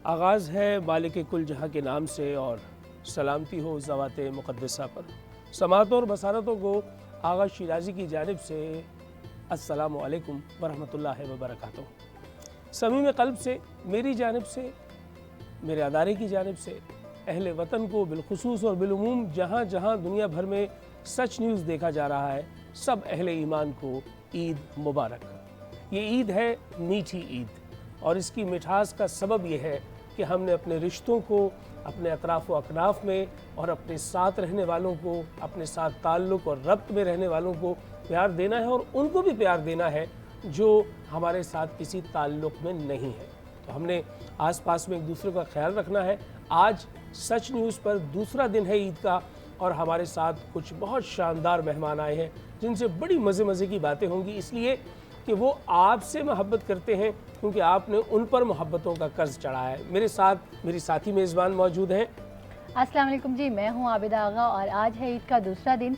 आगाज़ है मालिक कुल जहाँ के नाम से और सलामती हो ज़वात मुक़द्दसा पर। समातों और बसारतों को आगा शिराज़ी की जानिब से अस्सलामु अलैकुम वरहमतुल्लाहि वबरकातुहू। समीम क़ल्ब से मेरी जानिब से, मेरे अदारे की जानिब से अहले वतन को बिलखुसूस और बिलुमूम जहाँ जहाँ दुनिया भर में सच न्यूज़ देखा जा रहा है, सब अहले ईमान को ईद मुबारक। ये ईद है मीठी ईद, और इसकी मिठास का सबब यह है कि हमने अपने रिश्तों को, अपने अतराफ़ व अकनाफ़ में और अपने साथ रहने वालों को, अपने साथ ताल्लुक़ और रब्त में रहने वालों को प्यार देना है, और उनको भी प्यार देना है जो हमारे साथ किसी ताल्लुक़ में नहीं है। तो हमने आस पास में एक दूसरे का ख्याल रखना है। आज सच न्यूज़ पर दूसरा दिन है ईद का, और हमारे साथ कुछ बहुत शानदार मेहमान आए हैं जिनसे बड़ी मज़े मज़े की बातें होंगी, इसलिए कि वो आपसे मोहब्बत करते हैं क्योंकि आपने उन पर मोहब्बतों का कर्ज चढ़ाया है। मेरे साथ मेरी साथी मेज़बान मौजूद हैं। अस्सलाम वालेकुम जी, मैं हूँ आबिदा आगा और आज है ईद का दूसरा दिन।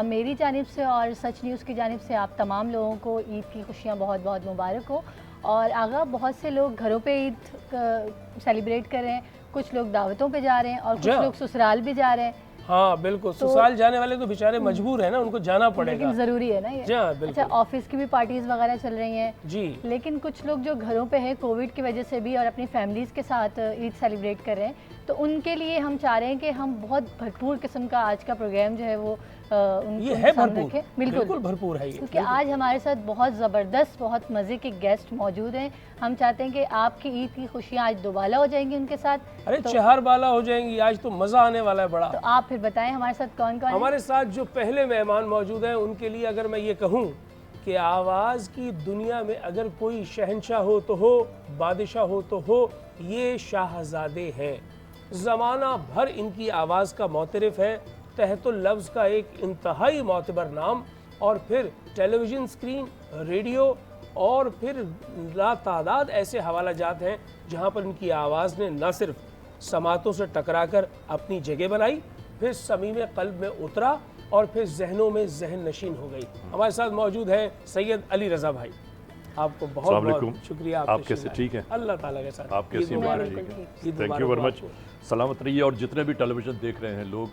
मेरी जानिब से और सच न्यूज़ की जानिब से आप तमाम लोगों को ईद की खुशियाँ बहुत बहुत मुबारक हो। और आगा, बहुत से लोग घरों पे ईद सेलिब्रेट कर रहे हैं, कुछ लोग दावतों पे जा रहे हैं और कुछ लोग ससुराल भी जा रहे हैं। हाँ बिल्कुल, ससुराल जाने वाले तो बेचारे मजबूर है ना, उनको जाना पड़ेगा, लेकिन ज़रूरी है ना ये। अच्छा, ऑफिस की भी पार्टीज़ वगैरह चल रही हैं जी, लेकिन कुछ लोग जो घरों पे हैं कोविड की वजह से भी और अपनी फैमिलीज़ के साथ ईद सेलिब्रेट कर रहे हैं, तो उनके लिए हम चाह रहे हैं कि हम बहुत भरपूर किस्म का आज का प्रोग्राम जो है वो ये है भरपूर, बिल्कुल भरपूर है ये, क्योंकि आज हमारे साथ बहुत ज़बरदस्त, बहुत मज़े के गेस्ट मौजूद हैं। हम चाहते हैं कि आपकी ईद की खुशियाँ आज दोबाला हो जाएंगी उनके साथ। अरे तो चहार बाला हो जाएंगी, आज तो मज़ा आने वाला है बड़ा। तो आप फिर बताएं हमारे साथ कौन कौन हमारे साथ जो पहले मेहमान मौजूद हैं उनके लिए अगर मैं ये कहूँ कि आवाज़ की दुनिया में अगर कोई शहंशाह हो तो हो, बादशाह हो तो हो, ये शाहज़ादे हैं। ज़माना भर इनकी आवाज़ का मोतरफ़ है, तहतुल लफ्ज़ का एक इंतहाई मोतबर नाम, और फिर टेलीविज़न स्क्रीन, रेडियो और फिर लातादाद ऐसे हवाला जात हैं जहाँ पर इनकी आवाज़ ने न सिर्फ समातों से टकरा कर अपनी जगह बनाई, फिर समीम क़ल्ब में उतरा और फिर जहनों में जहन नशीन हो गई। हमारे साथ मौजूद हैं सैयद अली रज़ा भाई। आपको बहुत बहुत शुक्रिया। आप कैसे? ठीक है, अल्लाह ताला के साथ। आप कैसे? Thank you very much. सलामत रहिए। और जितने भी टेलीविज़न देख रहे हैं लोग,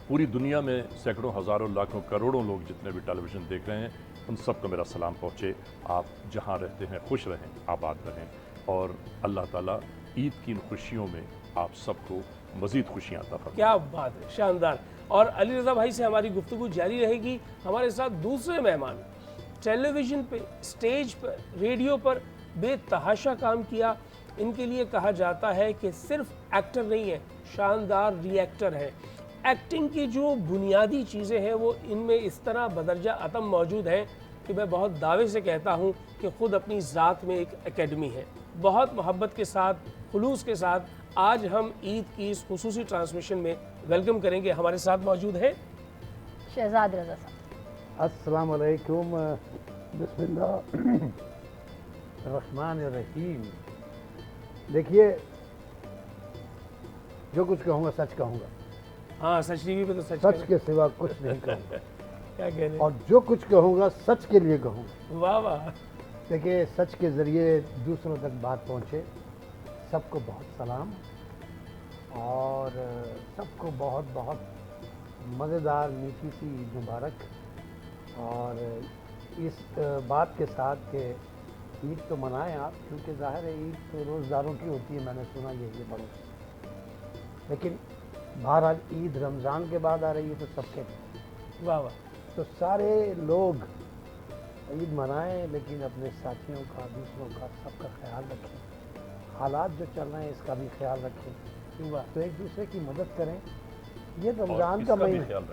पूरी दुनिया में सैकड़ों, हज़ारों, लाखों, करोड़ों लोग जितने भी टेलीविज़न देख रहे हैं, उन सबको मेरा सलाम पहुँचे। आप जहाँ रहते हैं खुश रहें, आबाद रहें, और अल्लाह ताला ईद की इन खुशियों में आप सबको मज़ीद खुशियाँ अता फरमाए। क्या बात है, शानदार। और अली रज़ा भाई से हमारी गुफ्तगू जारी रहेगी। हमारे साथ दूसरे मेहमान, टेलीविज़न पे, स्टेज पर, रेडियो पर बेतहाशा काम किया। इनके लिए कहा जाता है कि सिर्फ एक्टर नहीं है, शानदार रिएक्टर है। एक्टिंग की जो बुनियादी चीज़ें हैं वो इनमें इस तरह बदरजा अतम मौजूद हैं कि मैं बहुत दावे से कहता हूँ कि ख़ुद अपनी ज़ात में एक एकेडमी है। बहुत मोहब्बत के साथ, खुलूस के साथ आज हम ईद की इस खुसूसी ट्रांसमिशन में वेलकम करेंगे। हमारे साथ मौजूद है शहजाद रज़ा साहब। अस्सलाम वालेकुम, बिस्मिल्लाह रहमान रहीम। देखिए, जो कुछ कहूँगा सच कहूँगा। हाँ, सच टीवी पे तो सच के सिवा कुछ नहीं कहूँगा। क्या कहने? और जो कुछ कहूँगा सच के लिए कहूँगा। वाह वाह। देखिए, सच के ज़रिए दूसरों तक बात पहुँचे। सबको बहुत सलाम, और सबको बहुत बहुत मज़ेदार मीठी सी ईद मुबारक। और इस बात के साथ कि ईद तो मनाएं आप, क्योंकि ज़ाहिर है ईद तो रोज़दारों की होती है, मैंने सुना ये बड़ों से। लेकिन बहरहाल ईद रमज़ान के बाद आ रही है तो सबके, वाह वाह। तो सारे लोग ईद मनाएं, लेकिन अपने साथियों का, दूसरों का, सबका ख्याल रखें। हालात जो चल रहे हैं इसका भी ख्याल रखें। तो एक दूसरे की मदद करें। ये रमज़ान का महीना,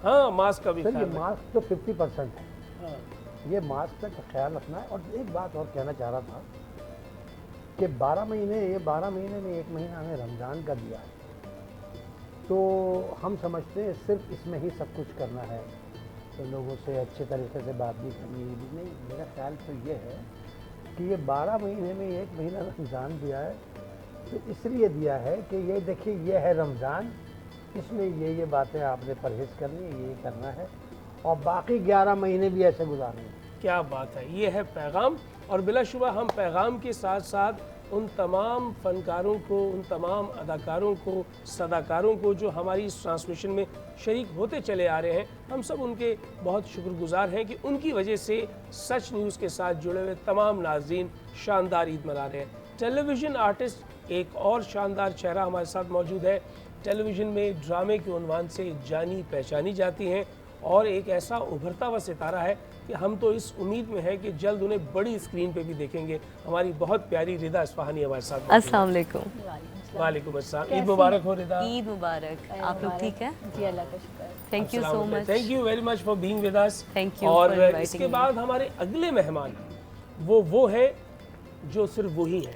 हाँ, मास्क का भी सर, ये मास्क तो 50% है। हाँ। ये मास्क का ख्याल रखना है। और एक बात और कहना चाह रहा था कि 12 महीने में एक महीना हमें रमज़ान का दिया है, तो हम समझते हैं सिर्फ इसमें ही सब कुछ करना है, तो लोगों से अच्छे तरीके से बात भी करनी है। नहीं, मेरा ख्याल तो ये है कि ये 12 महीने में एक महीना रमज़ान दिया है, तो इसलिए दिया है कि ये देखिए, ये है रमज़ान, इसमें ये बातें आपने परहेज़ करनी है, ये करना है, और बाकी 11 महीने भी ऐसे गुजारने हैं। क्या बात है, ये है पैगाम। और बिलाशुबा हम पैगाम के साथ साथ उन तमाम फ़नकारों को, उन तमाम अदाकारों को, सदाकारों को जो हमारी इस ट्रांसमिशन में शरीक होते चले आ रहे हैं। हम सब उनके बहुत शुक्रगुजार हैं कि उनकी वजह से सच न्यूज़ के साथ जुड़े हुए तमाम नाज़रीन शानदार ईद मना रहे हैं। टेलीविज़न आर्टिस्ट एक और शानदार चेहरा हमारे साथ मौजूद है। टेलीविज़न में ड्रामे के उन्वान से जानी पहचानी जाती हैं और एक ऐसा उभरता हुआ सितारा है कि हम तो इस उम्मीद में हैं कि जल्द उन्हें बड़ी स्क्रीन पे भी देखेंगे। हमारी बहुत प्यारी रिदा इस्फहानी हमारे साथ मौजूद है। अस्सलाम वालेकुम। वालेकुम अस्सलाम। ईद मुबारक हो रिदा। ईद मुबारक। आप लोग ठीक है? जी अल्लाह का शुक्र है। Thank you so much. Thank you very much for being with us. Thank you और for inviting इसके me. बाद हमारे अगले मेहमान वो है जो सिर्फ वही है,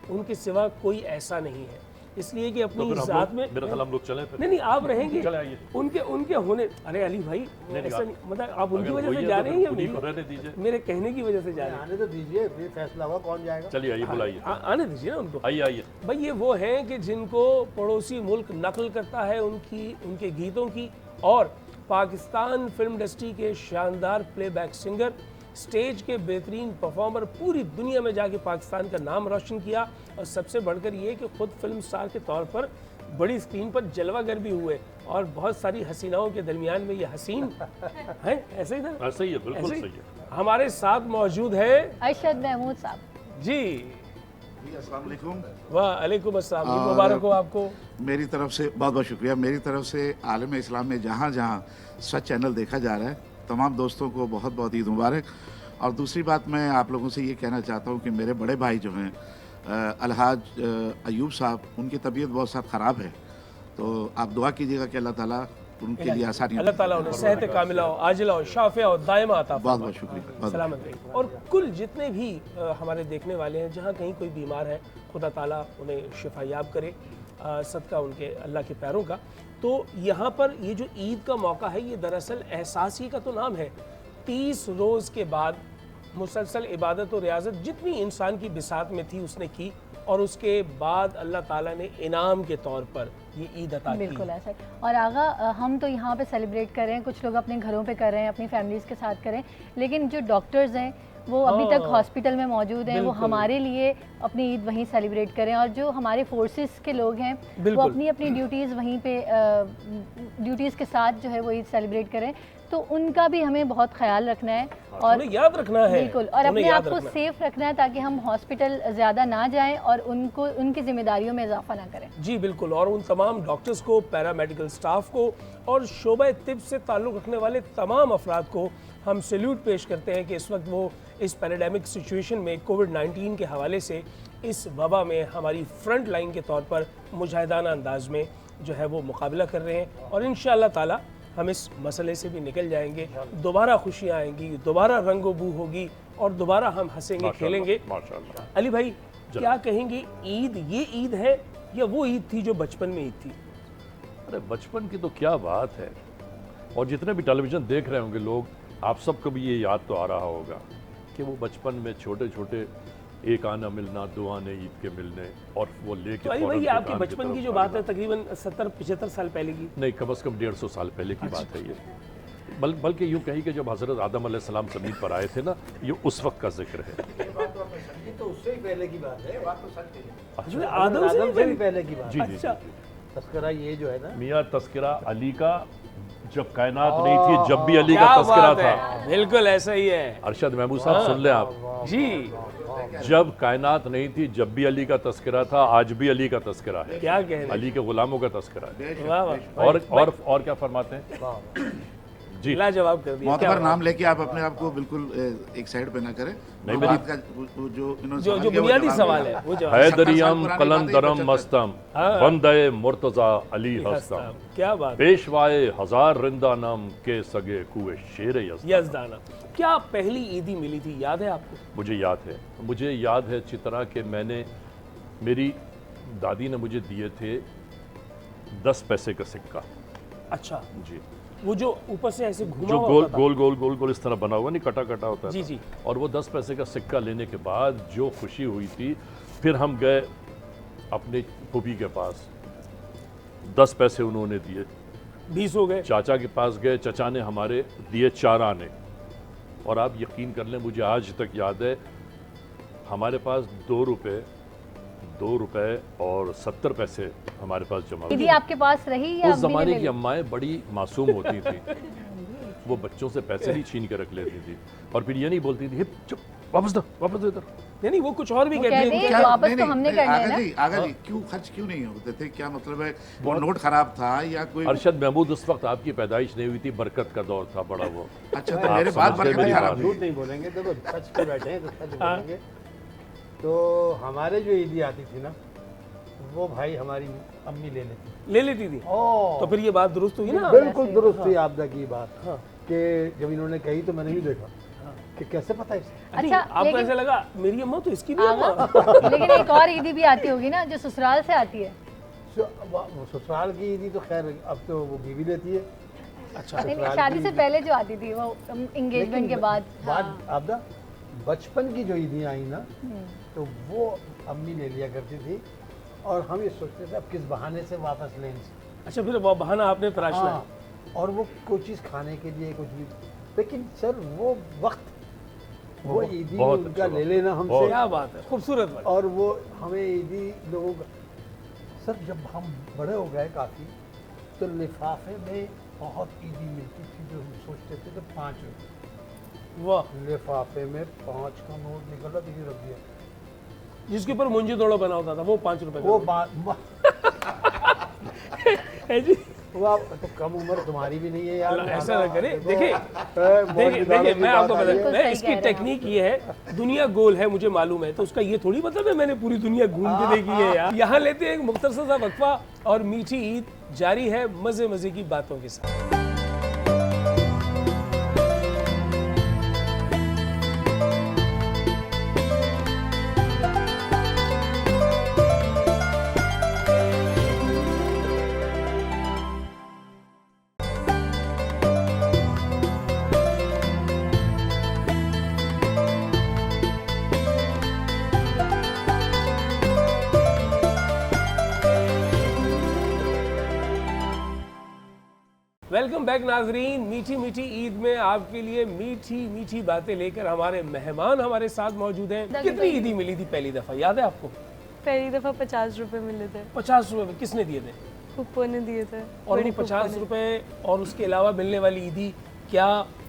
उनके सिवा कोई ऐसा नहीं है। इसलिए कि अपनी तो फिर हम ज़ात लोग- में मेरा ख्याल हम लोग चलें फिर। नहीं आप रहेंगे, चले आइए। उनके होने। अरे अली भाई ऐसा आप- नहीं, मतलब आप उनकी अगर वजह वही से है जा तो रहे फिर हैं या उन्हीं को मेरी- रहने दीजिए। मेरे कहने की वजह से जा रहे हैं? आने तो दीजिए, फिर फैसला हुआ कौन जाएगा। चलिए आइए, बुलाइए। आने दीजिए ना उनको। आइए आइए। भाई ये वो हैं कि जिनको पड़ोसी मुल्क नकल करता है उनके गीतों की, और पाकिस्तान फिल्म इंडस्ट्री के शानदार प्लेबैक सिंगर, स्टेज के बेहतरीन परफॉर्मर, पूरी दुनिया में जाके पाकिस्तान का नाम रोशन किया। और सबसे बढ़कर ये कि खुद फिल्म स्टार के तौर पर बड़ी स्क्रीन पर जलवागर भी हुए और बहुत सारी हसीनाओं के दरमियान में ये हसीन है। ऐसे ही था, ऐसे ही है, बिल्कुल ऐसे ही। सही है। हमारे साथ मौजूद है अरशद महमूद साहब। जी। अस्सलाम वालेकुम। वालेकुम अस्सलाम। ईद और- मुबारक हो आपको। मेरी तरफ से बहुत बहुत शुक्रिया। मेरी तरफ से आलम इस्लाम में जहाँ जहाँ सच चैनल देखा जा रहा है, तमाम दोस्तों को बहुत बहुत ईद मुबारक। और दूसरी बात मैं आप लोगों से ये कहना चाहता हूँ कि मेरे बड़े भाई जो हैं अलहाज अयूब साहब, उनकी तबीयत बहुत साथ ख़राब है, तो आप दुआ कीजिएगा कि अल्लाह ताला उनके लिए आसानी अल्लाह ताला उन्हें सेहत कामिला हो, आजिला हो, शाफिया हो, दायमा अता बहुत फरमाए। बहुत शुक्रिया। बहुत सलामत रहिए। और कुल जितने भी हमारे देखने वाले हैं, जहाँ कहीं कोई बीमार है, खुदा ताला उन्हें शिफायाब करे, सदका उनके अल्लाह के पैरों का। तो यहाँ पर ये जो ईद का मौका है, ये दरअसल एहसास ही का तो नाम है। 30 रोज़ के बाद मुसलसल इबादत और रियाजत जितनी इंसान की बिसात में थी उसने की, और उसके बाद अल्लाह ताला ने इनाम के तौर पर ये ईद अता की। बिल्कुल ऐसा है। और आगा हम तो यहाँ पे सेलिब्रेट कर रहे हैं, कुछ लोग अपने घरों पे कर रहे हैं, अपनी फैमिलीज़ के साथ कर रहे हैं, लेकिन जो डॉक्टर्स हैं वो अभी तक हॉस्पिटल में मौजूद हैं, वो बिल्कुल। हमारे लिए अपनी ईद वहीं सेलिब्रेट करें। और जो हमारे फोर्सेस के लोग हैं वो बिल्कुल। अपनी अपनी ड्यूटीज़ वहीं पे ड्यूटीज़ के साथ जो है वो ईद सेलिब्रेट करें, तो उनका भी हमें बहुत ख्याल रखना है। और उन्हें याद रखना है, बिल्कुल, और उन्हें अपने याद आप को रखना है। सेफ रखना है ताकि हम हॉस्पिटल ज़्यादा ना जाएं और उनको उनकी जिम्मेदारियों में इजाफा ना करें। जी बिल्कुल। और उन तमाम डॉक्टर्स को, पैरामेडिकल स्टाफ को और शोबा तिब से ताल्लुक़ रखने वाले तमाम अफराद को हम सैल्यूट पेश करते हैं कि इस वक्त वो इस पैराडेमिक सिचुएशन में कोविड-19 के हवाले से इस वबा में हमारी फ्रंट लाइन के तौर पर मुजाहिदाना अंदाज में जो है वो मुकाबला कर रहे हैं। और इंशाअल्लाह ताला हम इस मसले से भी निकल जाएंगे, दोबारा खुशियाँ आएंगी, दोबारा रंगो बू होगी और दोबारा हम हंसेंगे, खेलेंगे। माशाअल्लाह। अली भाई क्या कहेंगे, ईद ये ईद है या वो ईद थी जो बचपन में ईद थी? अरे बचपन की तो क्या बात है। और जितने भी टेलीविज़न देख रहे होंगे लोग, आप सबको भी ये याद तो आ रहा होगा कि वो बचपन में छोटे छोटे एक आना मिलना, दो आने ईद के मिलने, और वो लेके तो अली फौरन भाई आपकी दुकान की बचपन तरफ की जो बात है भागना। तकरीबन 70-75 साल पहले की। नहीं, कम से कम 150 साल पहले की बात है ये। बल्कि यूँ कही कि जब हज़रत आदम अलैहिस्सलाम ज़मीन पर आए थे ना, ये उस वक्त का जिक्र है। तो उससे ही पहले की बात है, बात तो सच है। जो आदम से आदम से भी पहले की बात जी है। जी अच्छा। तस्करा ये जो है ना, मियाँ तस्करा अली का जब कायनात नहीं थी, जब भी अली का क्या तस्करा बात था। है, बिल्कुल ऐसा ही है अरशद महमूद साहब सुन लें आप, जी। जब कायनात नहीं थी जब भी अली का तस्करा था, आज भी अली का तस्करा है, क्या कह रहे अली के गुलामों का तस्करा है। हैं, वाह वाह, और क्या फरमाते हैं जी? लाजवाब कर दिया। क्या मोतबर बात। नाम लेके आप अपने आप को बिल्कुल एक साइड पे ना करें। नहीं, वो मेरी- बात का जो इन्होंने जो सवाल जो किया, वो बुनियादी जवाब सवाल मिला। है वो जवाब। हैदरियम पुरानी कलंदरम बातें ही मस्तम हाँ। बंदे मुर्तजा अली हस्तम क्या बात है। पेशवाए हजार रिंदा नाम के सगे कुए शेर यज़्दान। यज़दाना, क्या पहली ईदी मिली थी, याद है आपको? मुझे याद है अच्छी तरह कि मैंने, मेरी दादी ने मुझे दिए थे 10 पैसे का सिक्का। अच्छा, जी, वो जो ऊपर से ऐसे घुमा जो हुआ गोल होता था। गोल गोल गोल गोल इस तरह बना हुआ, नहीं कटा कटा होता जी था। जी। और वो 10 पैसे का सिक्का लेने के बाद जो खुशी हुई थी, फिर हम गए अपने फूफी के पास, 10 पैसे उन्होंने दिए, 20 हो गए। चाचा के पास गए, चचा ने हमारे दिए 4 आने। और आप यकीन कर लें, मुझे आज तक याद है, हमारे पास 2 रुपए 2 रुपए और 70 पैसे हमारे पास जमा ईदी हुए। आपके पास रही या उस अम्मी ने ज़माने ले की ली? अम्माएं बड़ी मासूम होती थी, वो बच्चों से पैसे नहीं छीन के रख लेती थी और फिर ये नहीं बोलती थी, "हिप, चुप, वापस दो इधर।" नहीं वो कुछ और भी वो कहते कहते हैं हैं वापस तो हमने करना है आगा ना। जी, आगा जी, क्यों खर्च क्यों नहीं होते थे? क्या मतलब है, वो नोट खराब था या कोई? अरशद महमूद, उस वक्त आपकी पैदाइश नहीं हुई थी, बरकत का दौर था बड़ा वो। अच्छा, तो आप मेरे बाद समझते बरकत मेरी खराब बात। हुई। झूठ नहीं बोलेंगे, देखो सच पे बैठे हैं तो सच बोलेंगे। तो हमारे जो ईदी आती थी ना, वो भाई हमारी अम्मी ले लेती थी। ओ तो फिर ये बात दुरुस्त हुई ना? बिल्कुल दुरुस्त हुई आपदा की बात कि जब इन्होंने कही तो मैंने भी देखा कि कैसे पता इसे। अच्छा, आपको लेकिन- ऐसा लगा मेरी अम्मा तो इसकी भी अम्मा। लेकिन एक और ईदी भी आती होगी ना जो ससुराल से आती है। वो ससुराल की ईदी तो खैर अब तो वो बीवी लेती है। अच्छा, नहीं, ससुराल शादी की से ईदी। पहले जो आती थी वो एंगेजमेंट के बाद। आपदा बचपन की जो ईदियाँ आई ना, तो वो अम्मी ले लिया करती थी और हम ये सोचते थे अब किस बहाने से वापस लें इसे। अच्छा, फिर वो बहाना आपने तराशना है। हाँ, और वो कोई चीज़ खाने के लिए कुछ भी, लेकिन सर वो वक्त वो ईदी बहुत उनका अच्छा ले लेना हमसे, बहुत। क्या बात है, खूबसूरत बात। और वो हमें ईदी लोगों का। सर जब हम बड़े हो गए काफ़ी, तो लिफाफे में बहुत ईदी मिलती थी जो हम सोचते थे तो 5 रुपये वाह, लिफाफे में 5 का नोट निकला, देखिए रख दिया। जिसके ऊपर मुंजी दौड़ो बना होता था वो 5 रुपए वो का बात है जी। वो आप तो कम उम्र तुम्हारी भी नहीं है यार। ऐसा ना करे। देखो, देखिए देखिए, मैं आपको बता बिल्कुल मैं सही इसकी कह रहे हैं टेक्निक ये है, दुनिया गोल है मुझे मालूम है, तो उसका ये थोड़ी मतलब है मैंने पूरी दुनिया घूम के देखी है यार। यहाँ लेते हैं एक मुख्तसर सा वक्फा और मीठी ईद जारी है मजे मजे की बातों के साथ। वेलकम बैक नाजरीन। मीठी मीठी ईद में आपके लिए मीठी मीठी बातें लेकर हमारे मेहमान हमारे साथ मौजूद हैं। कितनी ईदी मिली थी पहली दफा, याद है आपको? पहली दफ़ा 50 रुपए मिले थे, 50 रुपए किसने दिए थे? फूफो ने दिए थे। और बड़ी वो फूफो 50 ने। रुपए और उसके अलावा मिलने वाली ईदी क्या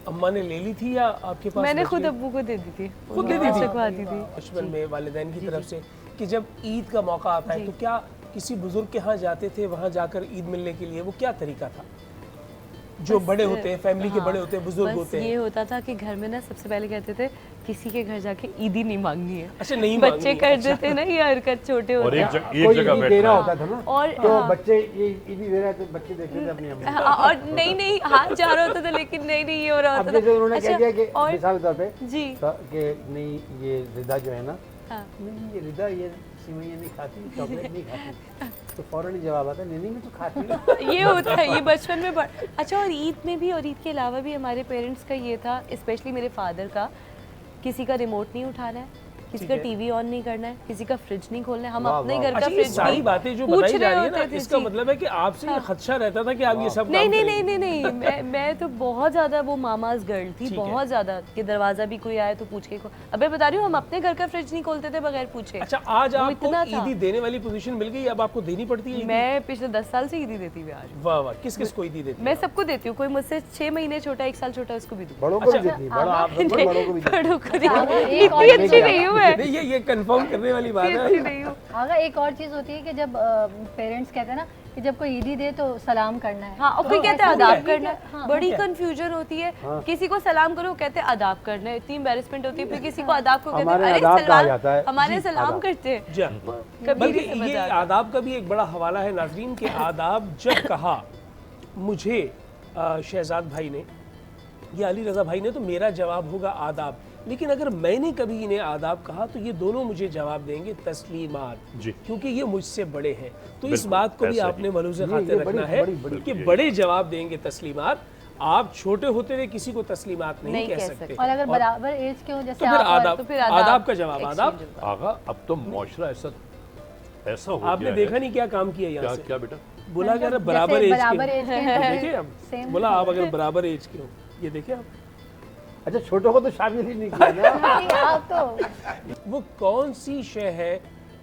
अम्मा ने ले ली थी या आपके पास मैंने बची खुद है? अब्बू को दे दी थी, खुद दे दी थी? चखवाती थी। बचपन में वालिदैन की तरफ से कि जब ईद का मौका आता है तो क्या किसी बुजुर्ग के यहाँ जाते थे, वहाँ जाकर ईद मिलने के लिए? वो क्या तरीका था? जो बड़े होते हैं, फैमिली के बड़े होते हैं, बुजुर्ग बस होते ये हैं। होता था कि घर में ना सबसे पहले कहते थे किसी के घर जाके ईदी नहीं मांगनी है। अच्छा, नहीं बच्चे मांगनी है, कर अच्छा। देते ना ये हरकत छोटे और होते एक हैं। जगह देना बैठना होता था ना, और तो हाँ। बच्चे ये ईदी दे रहे थे, बच्चे देखते थे अपनी अम्मी। हाँ, और नहीं हाथ जा रहा होता था, लेकिन नहीं ये हो रहा अब होता जैसे उन्होंने था। कह दिया कि और मिसाल के तौर पे जी कि नहीं ये रिदा जो है ना, हाँ। नहीं ये रिदा ये सिवैयाँ नहीं खाती, चॉकलेट नहीं खाती, तो फौरन ही जवाब आता है नहीं मैं तो खाती हूँ। ये होता है, ये बचपन में अच्छा। और ईद में भी और ईद के अलावा भी हमारे पेरेंट्स का ये था, स्पेशली मेरे फादर का, किसी का रिमोट नहीं उठाना है, किसी का टीवी ऑन नहीं करना है, किसी का फ्रिज नहीं खोलना है। हम वाह, अपने वाह। घर का अच्छा, ये फ्रिज सारी नहीं बातें जो पूछ बताई जा रहे रही है ना, होते थे, इसका जी। मतलब है कि आपसे ये खदशा रहता था कि आप ये सब नहीं काम नहीं करेंगे। नहीं नहीं नहीं मैं तो बहुत ज्यादा वो मामाज गर्ल थी, ठीक है। बहुत ज्यादा कि दरवाजा भी कोई आए तो पूछ के अबे बता रही हूँ, हम अपने घर का फ्रिज नहीं खोलते थे बगैर पूछे। अच्छा, आज वो आपको इतना था। ईदी देने वाली पोजीशन मिल गई, अब आपको देनी पड़ती है ईदी? मैं पिछले 10 साल से ईदी देती हुई आ रही हूँ। वाह वाह, किस किस को ईदी देती मैं सबको देती हूँ, कोई मुझसे 6 महीने छोटा, 1 साल छोटा, उसको भी दूँ। बड़ों को भी अच्छा, देती, बड़ा आप बिल्कुल बड़ों को भी देती। बड़ों को नहीं, एक और इतनी अच्छी नहीं हूँ मैं, नहीं, ये कंफर्म करने वाली बात इतनी अच्छी है। नहीं हूँ। आगा एक और चीज़ होती है कि जब पेरेंट्स कहते हैं ना कि जब कोई ईदी दे तो सलाम करना है। हाँ, और कोई हाँ, कहते हैं वो अदाब है। करना है। हाँ, बड़ी वो है। कंफ्यूजन होती है, किसी को सलाम करो कहते हैं अदाब करना है, इतनी एम्बैरेसमेंट होती है। फिर किसी को अदाब को कहते हमारे हैं अरे आदाब कहा सलाम, जाता है। हमारे जी, सलाम आदाब। करते हैं। जी हाँ। कभी बल्कि नहीं समझ ये आता। आदाब का भी एक बड़ा हवाला है नाजरीन के आदाब जब कहा मुझे शहजाद भाई ने या अली रज़ा भाई ने, तो मेरा जवाब होगा आदाब। लेकिन अगर मैंने कभी इन्हें आदाब कहा तो ये दोनों मुझे जवाब देंगे तस्लीमात, जी। क्योंकि ये मुझसे बड़े हैं। तो इस बिल्कुल, बात को भी ऐसा ही। आपने मलूज़ ये खातिर बड़ी- रखना है बड़ी- कि बड़े जवाब देंगे तस्लीमात। आप छोटे होते हुए किसी को तस्लीमात नहीं कह सकते। और अगर बराबर एज के हो तो जैसे फिर आप और- आदाब, तो फिर आदाब का जवाब आदाब। exchange होगा। आगा अब तो मुआशरा ऐसा हो आपने गया देखा है। नहीं क्या काम किया यहाँ क्या से? क्या बेटा? बोला क्या जैसे बराबर एज बराबर के एज के हैं। देखिए अब Same बोला आप अगर बराबर एज के हो, ये देखिए आप अच्छा छोटों को तो शामिल ही नहीं किया ना। नहीं, आप तो वो कौन सी शय है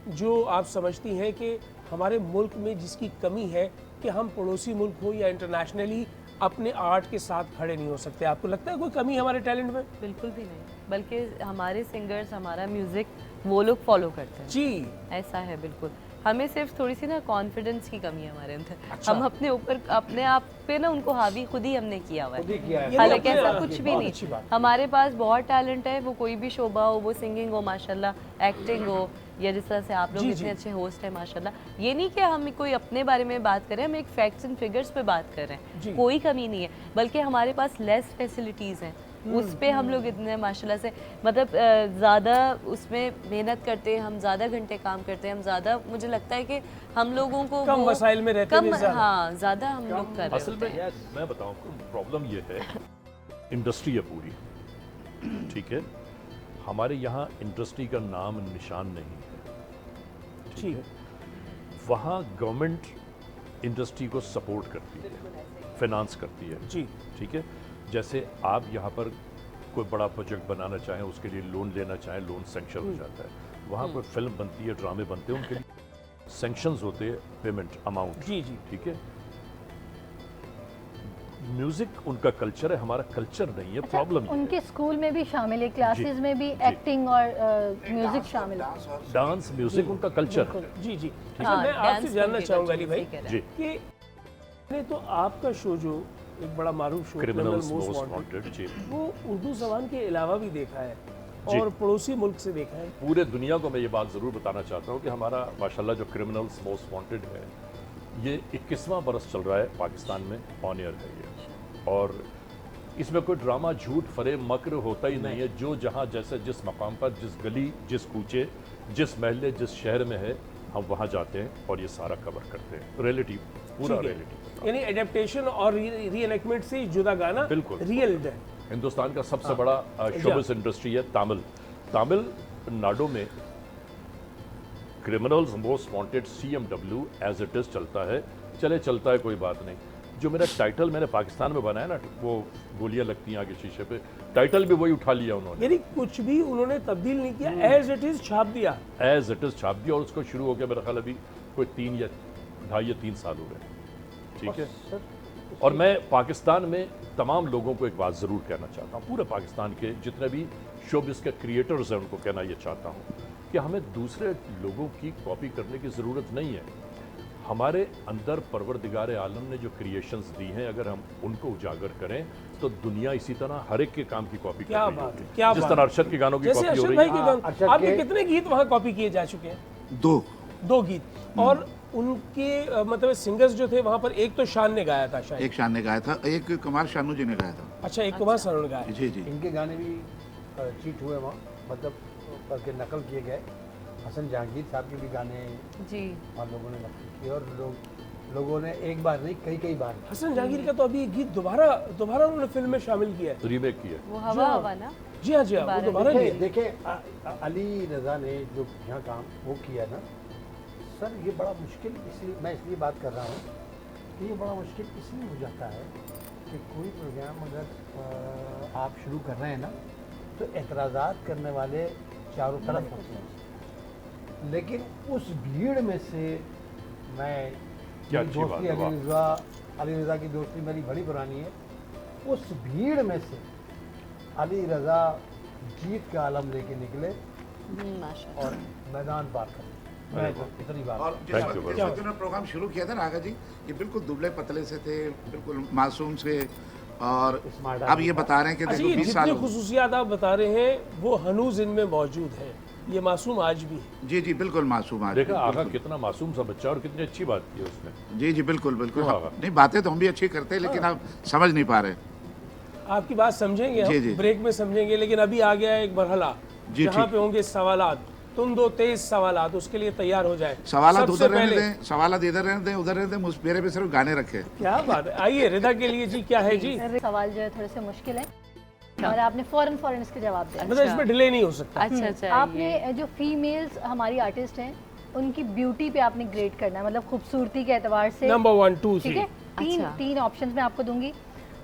जो आप समझती हैं कि हमारे मुल्क में जिसकी कमी है कि हम पड़ोसी मुल्क हो या इंटरनेशनली अपने आर्ट के साथ खड़े नहीं हो सकते? आपको लगता है कोई कमी हमारे टैलेंट में? बिल्कुल भी नहीं, बल्कि हमारे सिंगर्स, हमारा म्यूज़िक वो लोग फॉलो करते हैं जी, ऐसा है बिल्कुल। हमें सिर्फ थोड़ी सी ना कॉन्फिडेंस की कमी है हमारे अंदर। अच्छा। हम अपने ऊपर अपने आप पे ना उनको हावी खुद ही हमने किया हुआ खुद ही है, किया है। हालांकि ये ऐसा बहुत कुछ भी अच्छी नहीं। बात। हमारे पास बहुत टैलेंट है, वो कोई भी शोबा हो, वो सिंगिंग हो माशाल्लाह, एक्टिंग हो, या जिस तरह से आप लोग जी, इतने जी। अच्छे होस्ट हैं माशाल्लाह। ये नहीं कि हम कोई अपने बारे में बात कर रहे हैं, हम एक फैक्ट्स एंड फिगर्स पे बात कर रहे जी। हैं। कोई कमी नहीं है, बल्कि हमारे पास लेस फैसिलिटीज़ हैं, उस पे हम लोग इतने माशाल्लाह से मतलब ज़्यादा उसमें मेहनत करते हैं, हम ज़्यादा घंटे काम करते हैं, हम ज़्यादा, मुझे लगता है कि हम लोगों को कम वो वसाइल में रहते कम, हुए ज़्यादा। हाँ ज़्यादा हम लोग कर रहे असल होते में हैं। मैं बताऊं आपको, प्रॉब्लम ये है, इंडस्ट्री है पूरी, ठीक है, हमारे यहाँ इंडस्ट्री का नाम निशान नहीं है, ठीक है, वहाँ गवर्नमेंट इंडस्ट्री को सपोर्ट करती है, फाइनेंस करती है, जी, ठीक है। जैसे आप यहाँ पर कोई बड़ा प्रोजेक्ट बनाना चाहें, उसके लिए लोन लेना चाहें, लोन सैंक्शन हो जाता है। वहाँ कोई फिल्म बनती है, ड्रामे बनते हैं, उनके लिए सैंक्शंस होते हैं, पेमेंट अमाउंट, जी, जी। ठीक है। म्यूजिक उनका कल्चर है, हमारा कल्चर नहीं है। प्रॉब्लम उनके स्कूल में भी शामिल है, क्लासेस में भी एक्टिंग और म्यूजिक शामिल है। डांस म्यूजिक उनका कल्चर है। जी, जी। अच्छा, हाँ, मैं आपसे dance जानना उनके चाहूँगा culture अली भाई से कह रहा जी, कि नहीं तो आपका शो जो एक बड़ा मारूफ show criminals most most wanted, wanted, जी, वो उर्दू ज़बान के अलावा भी देखा है जी। और पड़ोसी मुल्क से देखा है। पूरे दुनिया को मैं ये बात ज़रूर बताना चाहता हूँ कि हमारा माशाल्लाह जो क्रिमिनल्स मोस्ट वांटेड है, ये 21वां बरस चल रहा है पाकिस्तान में, ऑन एयर है ये, और इसमें कोई ड्रामा, झूठ, फरेब, मक्र होता ही नहीं है। जो जहाँ जैसे जिस मकाम पर, जिस गली, जिस कूचे, जिस महल्ले, जिस शहर में है, हम वहाँ जाते हैं और ये सारा कवर करते हैं। रियलिटी, पूरा ठीक है। रियलिटी, यानी एडेप्टेशन और री-एनेक्टमेंट से जुदा गाना बिल्कुल। रियल है। हिंदुस्तान का सबसे बड़ा शोबिस इंडस्ट्री है तमिल नाडु में criminals most wanted CMW as it is चलता है, चलता है, कोई बात नहीं। जो मेरा टाइटल मैंने पाकिस्तान में बनाया ना, वो गोलियां लगती हैं आगे शीशे पे, टाइटल भी वही उठा लिया उन्होंने, यानी कुछ भी उन्होंने तब्दील नहीं किया, एज इट इज छाप दिया। एज इट इज छाप दिया, और उसको शुरू हो गया मेरा ख्याल अभी कोई 2.5 या 3 साल हो गए, ठीक है। और मैं पाकिस्तान में तमाम लोगों को एक बात ज़रूर कहना चाहता हूँ, पूरे पाकिस्तान के जितने भी शोबिस के क्रिएटर्स हैं उनको कहना ये चाहता हूँ कि हमें दूसरे लोगों की कॉपी करने की ज़रूरत नहीं है। हमारे अंदर परवरदिगार आलम ने जो क्रिएशंस दी हैं, अगर हम उनको उजागर करें तो दुनिया इसी तरह हर एक के काम की कॉपी कर क्या रही बात है, होगी। क्या जिस बात तरह है। अरशद के गानों की जैसे कॉपी हो अरशद रही भाई है। के गान, अरशद आपके के- कितने गीत वहाँ कॉपी किए जा चुके हैं? 2 गीत। और उनके मतलब सिंगर्स जो थे वहाँ पर, एक तो शान ने गाया था शायद। एक शान ने गाया था, एक कुमार शानू जी ने गाया था। अच्छा, एक कुमार सानू ने गाया। जी जी। इनके गाने भी चीट हुए वहाँ, मतलब करके नकल किए गए। हसन जहांगीर साहब के भी गाने जी, और लोगों ने नकल किए, और लोगों ने एक बार नहीं, कई बार। हसन जहांगीर का तो अभी एक गीत दोबारा उन्होंने फिल्म में शामिल किया है। रीमेक किया। वो हवा हवा ना, जी हाँ, जी हाँ, वो दोबारा देखिए लिया। देखिए, अली रज़ा ने जो यहाँ काम वो किया ना सर, ये बड़ा मुश्किल, इसलिए बात कर रहा हूँ कि ये बड़ा मुश्किल इसलिए हो जाता है कि कोई प्रोग्राम अगर आप शुरू कर रहे हैं ना, तो एतराज़ात करने वाले चारों तरफ होते हैं, लेकिन उस भीड़ में से मैं, क्या मेरी अच्छी दोस्ती बात है, अली रज़ा की दोस्ती मेरी बड़ी पुरानी है, उस भीड़ में से अली रज़ा जीत का आलम लेके निकले माशाल्लाह। और मैदान पार कर, मैं तो इतनी बात। और जिस Thank you वक्त very जिस much. वक्त उन्होंने प्रोग्राम शुरू किया था ना आगा जी, ये बिल्कुल दुबले पतले से थे, बिल्कुल मासूम से, और Smart अब ये बता रहे हैं कि अच्छा, देखो ये 20 साल जितनी हो गए। खुसूसियात आप बता रहे हैं वो हनूज इनमें मौजूद है, ये मासूम आज भी है। जी जी, बिल्कुल मासूम आज देखा आगा बिल्कुल। कितना मासूम सा बच्चा, और कितनी अच्छी बात की है उसने। जी जी, बिल्कुल बिल्कुल। हाँ, हाँ, हाँ। नहीं, बातें तो हम भी अच्छी करते हैं, लेकिन आप समझ नहीं पा रहे। आपकी बात समझेंगे जी, हम, जी। ब्रेक में समझेंगे, लेकिन अभी आ गया एक मरहला जी, जहाँ ठीक। पे होंगे सवालात, तुम दो तेज सवालात, उसके लिए तैयार हो जाए। सवालात सबसे उधर रहने पहले- दें, सवालात इधर रहने दें, उधर रहने दें, मेरे पे सिर्फ गाने रखे। क्या बात है, आइए रिदा के लिए जी, क्या है जी? सवाल जो है थोड़े से मुश्किल है और आपने फौरन इसके जवाब दिया। मतलब इसमें डिले नहीं हो सकता। अच्छा अच्छा, आपने जो फीमेल्स हमारी आर्टिस्ट हैं उनकी ब्यूटी पे आपने ग्रेड करना है, मतलब खूबसूरती के एतबार से। नंबर 1 2 ठीक 3 है, अच्छा। तीन ऑप्शंस मैं आपको दूंगी।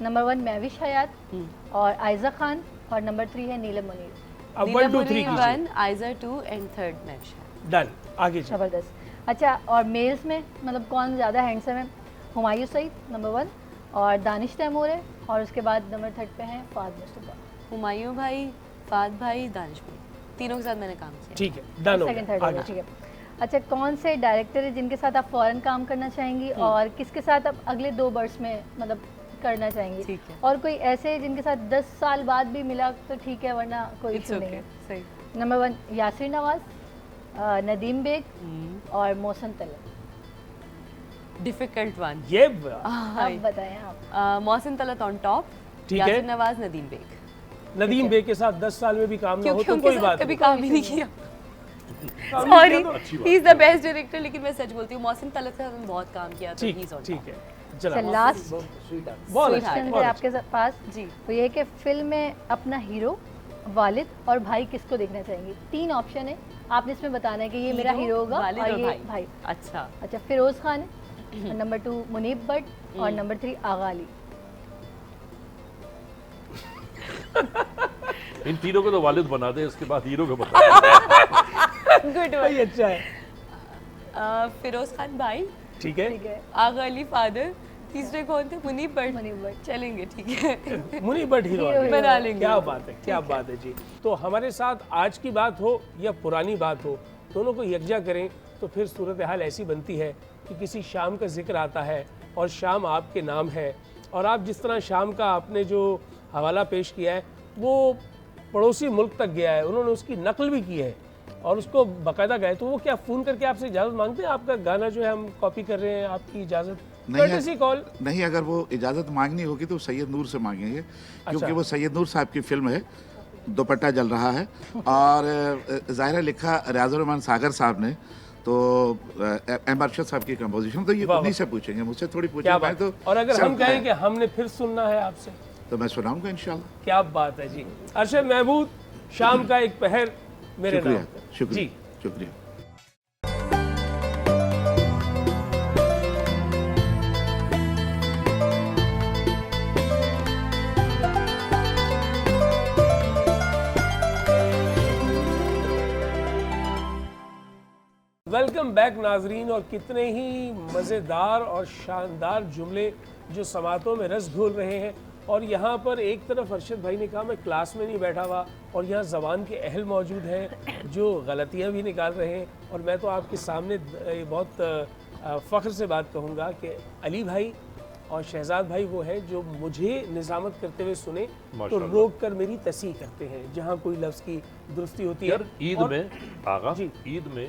नंबर 1 महविश हयात और आयजा खान, और नंबर 3 है नीलम मुनीर। अब 1 2 3 कीजिए। 1, आइजा 2 एंड 3rd मैच। डन, आगे चलो। ज़बरदस्त। अच्छा, और मेल्स में मतलब कौन ज़्यादा हैंडसम है? हुमायूं सईद नंबर 1 और दानिश तैमूर है, और उसके बाद नंबर 3 पे हैं फ़ाद मुस्तफ़ा। हुमायूं भाई, फ़ाद भाई, दानिश भाई, तीनों के साथ मैंने काम किया। ठीक है, डन हो सेकंड गया, थर्ड आगे ठीक है। अच्छा, कौन से डायरेक्टर है जिनके साथ आप फ़ौरन काम करना चाहेंगी और किसके साथ आप अगले 2 वर्ष में मतलब करना चाहेंगी? ठीक है। और कोई ऐसे जिनके साथ 10 साल बाद भी मिला तो ठीक है, वरना कोई इट्स इशू नहीं ओके, है। सही। नंबर 1 यासिर नवाज, नदीम बेग और मोहसिन तलत। Difficult one. ये आप बताएं आप। मोहसिन तलत ऑन टॉप, ठीक है। यासिर नवाज, नदीम बेग। नदीम बे के साथ 10 साल में भी काम ना हो क्योंकि तो उनके कोई साथ बात कभी नहीं। काम ही नहीं किया। काम नहीं सॉरी, किया तो अच्छी बात he is the best director, लेकिन मैं सच बोलती हूँ मोहसिन तलत के साथ हमने बहुत काम किया, तो ही ठीक इज ऑन ठीक है, अच्छा, चला लास्ट स्वीट आर्ट। बहुत Sweetheart, अच्छा, क्वेश्चन बहुत है अच्छा। आपके पास जी। वो ये है कि फिल्म में अपना हीरो, वालिद और भाई किसको देखना चाहेंगे? 3 ऑप्शन है, आपने इसमें बताना है कि ये मेरा हीरो होगा वालिद और और ये भाई। भाई। अच्छा, अच्छा, फिरोज खान है, नंबर 2 मुनीब भट्ट और नंबर 3 आगा अली। इन तीनों को तो वालिद बना दे, इसके बाद हीरो को बता। गुड भाई अच्छा है, वन। फिरोज खान भाई, ठीक है। ठीक है, आगा अली फादर, तीसरे कौन थे? मुनीब भट्ट। मुनीब भट्ट। चलेंगे, ठीक है। मुनी बट हीरो हीरो, है। बना लेंगे। क्या बात है, क्या बात है जी। तो हमारे साथ आज की बात हो या पुरानी बात हो, दोनों को यकजा करें तो फिर सूरत हाल ऐसी बनती है कि किसी शाम का जिक्र आता है और शाम आपके नाम है, और आप जिस तरह शाम का आपने जो हवाला पेश किया है वो पड़ोसी मुल्क तक गया है, उन्होंने उसकी नकल भी की है और उसको बाकायदा गए, तो वो क्या फ़ोन करके आपसे इजाज़त मांगते हैं? आपका गाना जो है हम कॉपी कर रहे हैं, आपकी इजाज़त? नहीं कॉल नहीं, अगर वो इजाज़त मांगनी होगी तो सैयद नूर से मांगेंगे, क्योंकि वो सैयद नूर साहब की फिल्म है, दुपट्टा जल रहा है, और ज़ाहिर लिखा रियाजुर रहमान सागर साहब ने, तो एम अरशद साहब की कंपोजिशन, तो ये वाह, उन्हीं से पूछेंगे, मुझसे थोड़ी क्या पूछेंगे। बात मैं है। तो और अगर हम सिर्फ कहें कि हमने फिर सुनना है आपसे, तो मैं सुनाऊंगा इंशाल्लाह। क्या बात है जी। अरशद महमूद, शाम का एक पहर मेरे नाम शुक्रिया, पर। शुक्रिया, जी, शुक्रिया। वेलकम बैक नाजरीन। और कितने ही मज़ेदार और शानदार जुमले जो समातों में रस घोल रहे हैं, और यहाँ पर एक तरफ अरशद भाई ने कहा मैं क्लास में नहीं बैठा हुआ, और यहाँ ज़बान के अहल मौजूद हैं जो गलतियाँ भी निकाल रहे हैं, और मैं तो आपके सामने बहुत फ़ख्र से बात कहूँगा कि अली भाई और शहजाद भाई वो हैं जो मुझे निज़ामत करते हुए सुने तो माशाल्लाह। रोक कर मेरी तस्हीह करते हैं जहाँ कोई लफ्ज़ की दुरुस्ती होती है। यार ईद और- में आगा, जी। ईद में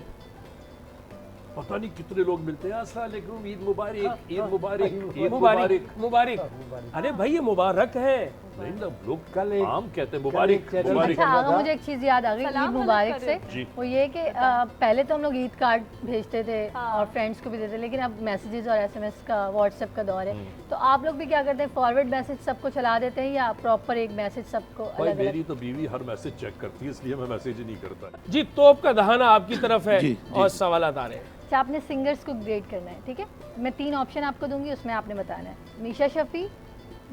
पता नहीं कितने लोग मिलते हैं, अस्सलाम वालेकुम, ईद मुबारक, ईद मुबारक, ईद मुबारक मुबारक। मुबारक। अरे भाई ये मुबारक है। नहीं ना, लोग कल एक- आम कहते हैं कल मुबारक, एक चैनल मुबारक। अच्छा, आगा मुझे एक चीज़ याद आ गई ईद सलाम मुबारक अलग से। जी। वो ये कि पहले तो हम लोग ईद कार्ड भेजते थे और फ्रेंड्स को भी देते, लेकिन अब मैसेजेस और एसएमएस का, व्हाट्सएप का दौर है, तो आप लोग भी क्या करते हैं, फॉरवर्ड मैसेज सबको चला देते हैं या प्रॉपर एक मैसेज सबको भाई अलग अलग? मेरी तो बीवी हर मैसेज चेक करती है, इसलिए मैं मैसेज ही नहीं करता। जी, तोप का दहाना आपकी तरफ है जी, जी। और सवालात आ रहे हैं। अच्छा, आपने सिंगर्स को ग्रेड करना है, ठीक है? मैं 3 ऑप्शन आपको दूंगी, उसमें आपने बताना है मीशा शफी,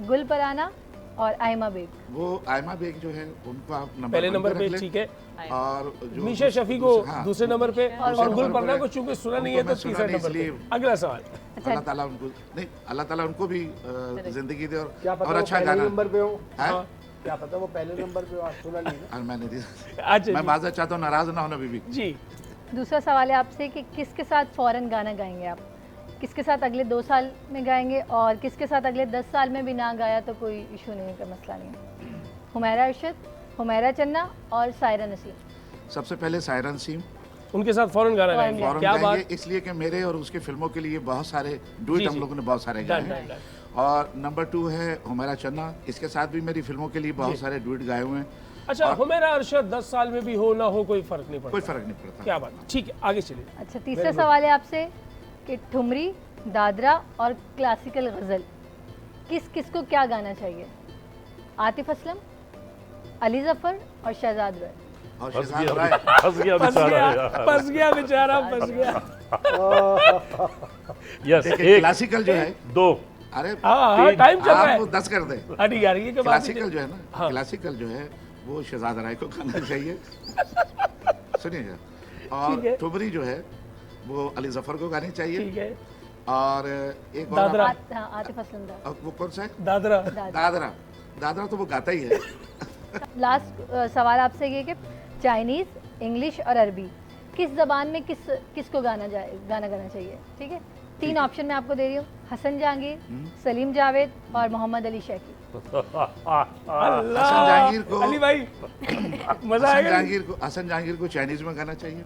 गुल पराना और आयमा बेग। वो आयमा बेग जो है उनको आप पहले नंबर पे, रख लें, ठीक है। और जो मीशा शफी को हाँ, दूसरे नंबर पे, और दूसरे गुल नंबर परना पे- को चूंकि सुना नहीं उनको है तो मैं सुना तीसरे नहीं, नंबर पे। इसलिए- अगला सवाल। अल्लाह ताला उनको नहीं, अल्लाह ताला उनको भी जिंदगी दे क्या और पता वो अच्छा पहले गाना नंबर पे हो, है। क्या पता वो पहले नंबर पे हो, आज सुना नहीं ना। और मैंने अच्छा मैं जी, माजरत चाहता हूँ, नाराज ना होना बीबी। जी। दूसरा सवाल है आपसे कि किसके साथ फ़ौरन गाना गाएंगे आप? किसके साथ अगले 2 साल में गाएंगे और किसके साथ अगले 10 साल में भी ना गाया तो कोई इशू नहीं है, कोई मसला नहीं है? हुमैरा अरशद, हुमैरा चन्ना और सायरा नसीम। सबसे पहले सायरन सीम उनके साथ फौरन गाना फौरन गाएंगे। फौरन क्या गाएंगे, बात। इसलिए कि मेरे और उसके फिल्मों के लिए बहुत सारे जी, डुएट हम जी। लोगों ने बहुत सारे गाए डन, हैं। Done, done. और नंबर 2 है हुमैरा चन्ना, इसके साथ भी मेरी फिल्मों के लिए बहुत सारे डुएट गाए हुए हैं। अच्छा, हुमैरा अरशद 10 साल में भी हो ना हो कोई फर्क नहीं कोई पड़ता। फर्क नहीं पड़ता। क्या बात, ठीक है, आगे चलिए। अच्छा, तीसरा सवाल है आपसे कि ठुमरी, दादरा और क्लासिकल गज़ल किस किस को क्या गाना चाहिए? आतिफ असलम, अली जफ़र और शहजाद राय। और फंस शहजाद गया, राय फंस गया फंस बेचारा गया, यार। फंस गया बेचारा, फंस गया। यस, देखिए, एक, क्लासिकल जो है, दो, अरे हाँ, टाइम चल रहा है। आप 10 कर दे। अरे यार ये क्या बात है? क्लासिकल जो है ना, हाँ। क्लासिकल जो है वो शहजाद राय को गाना चाहिए। सुनिएगा, और ठीक है। ठुमरी जो है वो अली जफर को गानी चाहिए। ठीक है। और एक और दादरा। हाँ, आतिफ असलम दा। वो कौन सा है? दादरा। दादरा। दादरा तो वो गाता ही है। लास्ट सवाल आपसे ये कि चाइनीज़, इंग्लिश और अरबी किस ज़बान में किसको गाना गाना चाहिए? ठीक है, 3 ऑप्शन मैं आपको दे रही हूँ, हसन जहांगीर, सलीम जावेद और मोहम्मद अली शैकी। अल्लाह। हसन जहांगीर को अली भाई मजा हसन आएगा। जहांगीर को चाइनीज में गाना चाहिए।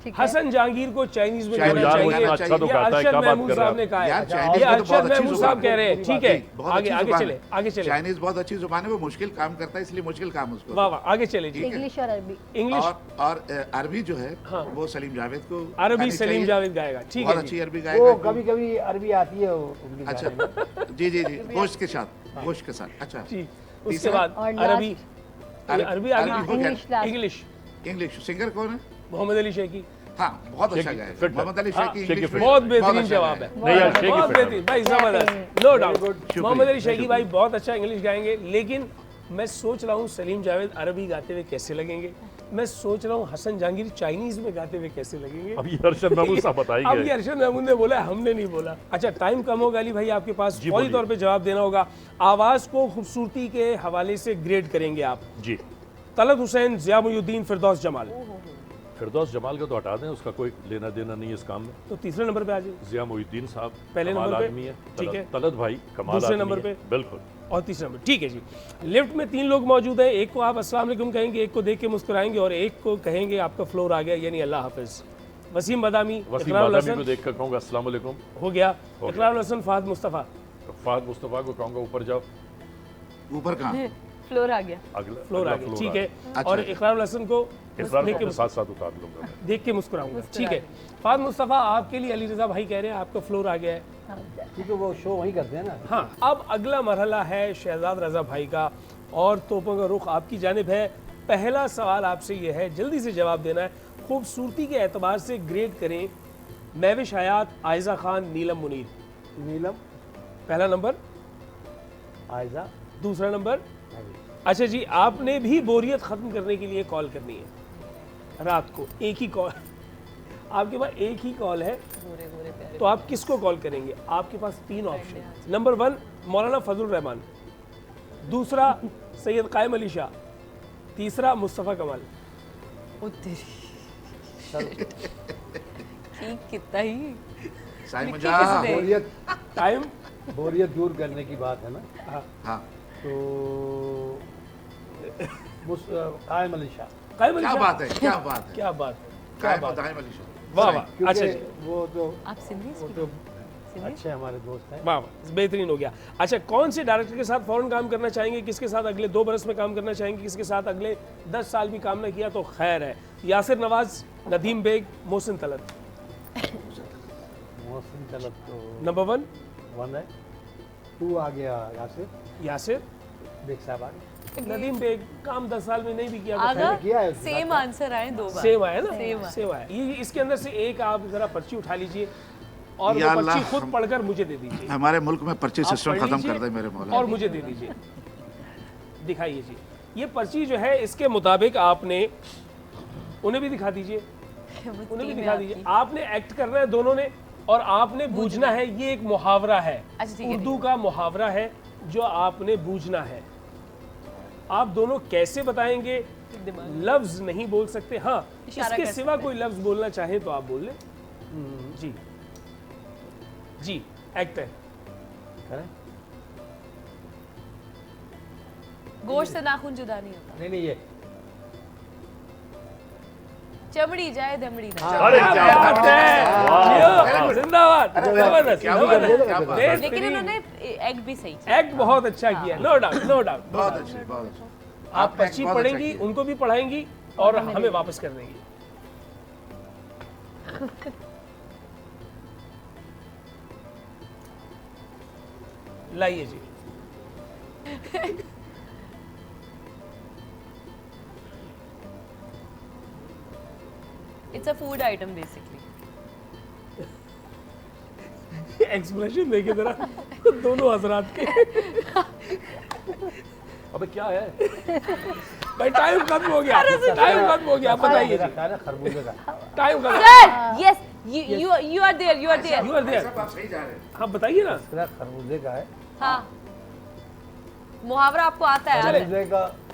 ठीक है, हसन जहांगीर को चाइनीज में चाइनीज गाना में चाहिए। गाना अच्छा तो ये गाता है, अरशद क्या बात महमूद कर रहे साहब ने कहा यार है। चाइनीज ये में तो बहुत अरशद अच्छी महमूद जुबान साहब कह रहे हैं। ठीक है, बहुत आगे अच्छी आगे जुबान चले, है। आगे चले। चाइनीज बहुत अच्छी जुबान है, वो मुश्किल काम करता है, इसलिए मुश्किल काम उसको। वाह वाह, आगे चले जी। इंग्लिश और अरबी। इंग्लिश और अरबी जो है हाँ। वो सलीम जावेद को अरबी गानी सलीम चाहिए। जावेद गाएगा। ठीक बहुत है अच्छी जी। अरबी वो गाएगा। कभी कभी अरबी आती है उनकी अच्छा गाने में। जी जी जी, गोश्त के साथ, गोश्त के साथ। अच्छा जी, उसके तीसरा? बाद और अरबी। अरबी- अरबी आगे। अरबी हो गया। English last. English. English singer कौन है? मोहम्मद अली शैकी। हाँ बहुत अच्छा शेखी, गाया फिट है। मोहम्मद अली हाँ, शेखी। शेखी इंग्लिश फिट में बहुत बहुत बेहतरीन अच्छा जवाब गाया है। नहीं यार, शेखी बहुत फिट है। बेहतरीन भाई, जबरदस्त, नो डाउट। शुक्रिया, मोहम्मद अली शैकी शुक्रिया। भाई बहुत अच्छा इंग्लिश गाएंगे, लेकिन मैं सोच रहा हूँ सलीम जावेद अरबी गाते हुए कैसे लगेंगे। मैं सोच रहा हूँ हसन जहांगीर चाइनीज में गाते हुए कैसे लगेंगे। अब ये अरशद महमूद साहब अब ये बताएंगे। अरशद महमूद ने बोला, हमने नहीं बोला। अच्छा, टाइम कम होगा अली भाई, आपके पास जी, फौरी बोलिए। तौर पे जवाब देना होगा। आवाज़ को खूबसूरती के हवाले से ग्रेड करेंगे आप। जी, तलत हुसैन, ज़िया मुइनुद्दीन, फिरदौस जमाल। फिरदौस जमाल का तो हटा दें, उसका कोई लेना देना नहीं है इस काम में। तो तीसरे नंबर पे आ जाइए। जिया मोहिद्दीन साहब पहले कमाल नंबर पे, आदमी है। ठीक है। तलत भाई कमाल दूसरे आदमी नंबर है, पे। बिल्कुल। और तीसरा नंबर, ठीक है जी। लिफ्ट में 3 लोग मौजूद हैं। एक को आप अस्सलाम वालेकुम कहेंगे, एक को देख के मुस्कुराएंगे और एक को कहेंगे आपका फ्लोर आ गया, यानी अल्लाह हाफिज़। वसीम बदामी, वसीम इकरारुल बादामी को हसन देख कर कहूँगा अस्सलाम वालेकुम। हो गया, गया। इकरारुल हसन, फहद मुस्तफ़ा। तो फाद मुस्तफ़ा को कहूँगा ऊपर जाओ, ऊपर कहाँ? फ्लोर आ गया। अगला फ्लोर आ अगला गया, फ्लोर ठीक आ है। अच्छा। और इकरारुल हसन को इकरार देख को के अपने साथ साथ उतार लूंगा मैं। देख के मुस्कुराऊंगा, ठीक है। फहद मुस्तफ़ा, आपके लिए अली रज़ा भाई कह रहे हैं आपका फ्लोर आ गया है। क्योंकि वो शो वहीं करते हैं ना। हाँ, अब अगला मरहला है शहजाद रज़ा भाई का और तोपों का रुख आपकी जानिब है। पहला सवाल आपसे ये है, जल्दी से जवाब देना है। खूबसूरती के एतबार से ग्रेड करें महविश हयात, आयज़ा खान, नीलम मुनीर। नीलम, पहला नंबर, आयजा, दूसरा नंबर। नवीन। अच्छा जी, आपने भी बोरियत ख़त्म करने के लिए कॉल करनी है रात को। एक ही कॉल, आपके पास एक ही कॉल है, गोरे गोरे प्यारे। तो आप किसको कॉल करेंगे? आपके पास 3 ऑप्शन। नंबर 1 मौलाना फजल रहमान, दूसरा सैयद कायम अली शाह, तीसरा मुस्तफ़ा कमाल। ओ तेरी ठीक कितना ही साइमन लिखी जा। किसने? बोरियत, टाइम। बोरियत दूर करने की बात है ना। हाँ तो कायम अली शाह, कायम अली क्या शाह। बात है, क्या बात है। क्या बात, क्या कायम बात। दायम अली शाह। वाह वाह, क्योंकि अच्छा जी, वो तो आप सिंधी वो तो अच्छे हमारे दोस्त हैं। वाह वाह, बेहतरीन हो गया। अच्छा, कौन से डायरेक्टर के साथ फ़ौरन काम करना चाहेंगे, किसके साथ अगले 2 बरस में काम करना चाहेंगे, किसके साथ अगले 10 साल भी काम न किया तो खैर है? यासिर नवाज, नदीम बेग, मोहसिन तलत। मोहसिन तलब तो नंबर 1 1 है, 2 आ गया यासिर, यासिर, बेग साहब आ गए। नदीम बेग काम 10 साल में नहीं भी किया तो आगा किया है उसके सेम आंसर आए 2 बार। सेम आया ना, Same आया। सेम आया। ये इसके अंदर से एक आप जरा पर्ची उठा लीजिए और या वो पर्ची अल्लाह, खुद पढ़कर मुझे दे दीजिए। हमारे मुल्क में पर्ची आप सिस्टम पढ़ खत्म लीजिए कर दे मेरे मौला। और मुझे दे दीजिए, दिखाइए जी। ये पर्ची जो है इसके मुताबिक आपने, उन्हें भी दिखा दीजिए, उन्हें भी दिखा दीजिए। आपने एक्ट करना है दोनों ने और आपने बूझना है। ये एक मुहावरा है, अच्छा, ठीक है, उर्दू का मुहावरा है जो आपने बूझना है। आप दोनों कैसे बताएंगे? लफ्ज नहीं बोल सकते। हाँ, इशारा इसके कर सिवा कोई लफ्ज बोलना चाहे तो आप बोल लें। जी जी, एक्ट है। करें? गोश्त से नाखून जुदा नहीं होता। नहीं नहीं, ये चमड़ी जाए दमड़ी ना। अरे क्या क्या बात बात है! जियो, जिंदाबाद, जबरदस्त, क्या बात है, जबरदस्त। क्या बात है। लेकिन बेहतरीन। इन्होंने एग भी सही किया। एक्ट बहुत अच्छा किया, नो डाउट, नो डाउट। बहुत अच्छे, बहुत अच्छे। आप आपने पर्ची बहुत अच्छा पढ़ेंगी, किया। उनको भी पढ़ाएंगी और हमें वापस कर देंगी। लाइए जी। It's a food item basically. Expression देखिए जरा दोनों हजरात के। अबे क्या है? भाई टाइम खत्म हो गया, टाइम खत्म हो गया, आप बताइए जी। रखा है ना खरबूजे का। टाइम खत्म। Sir yes you are there you are there. आप सही जा रहे हैं। हाँ बताइए ना। इसका खरबूजे का है। हाँ मुहावरा आपको आता है? खरबूजे का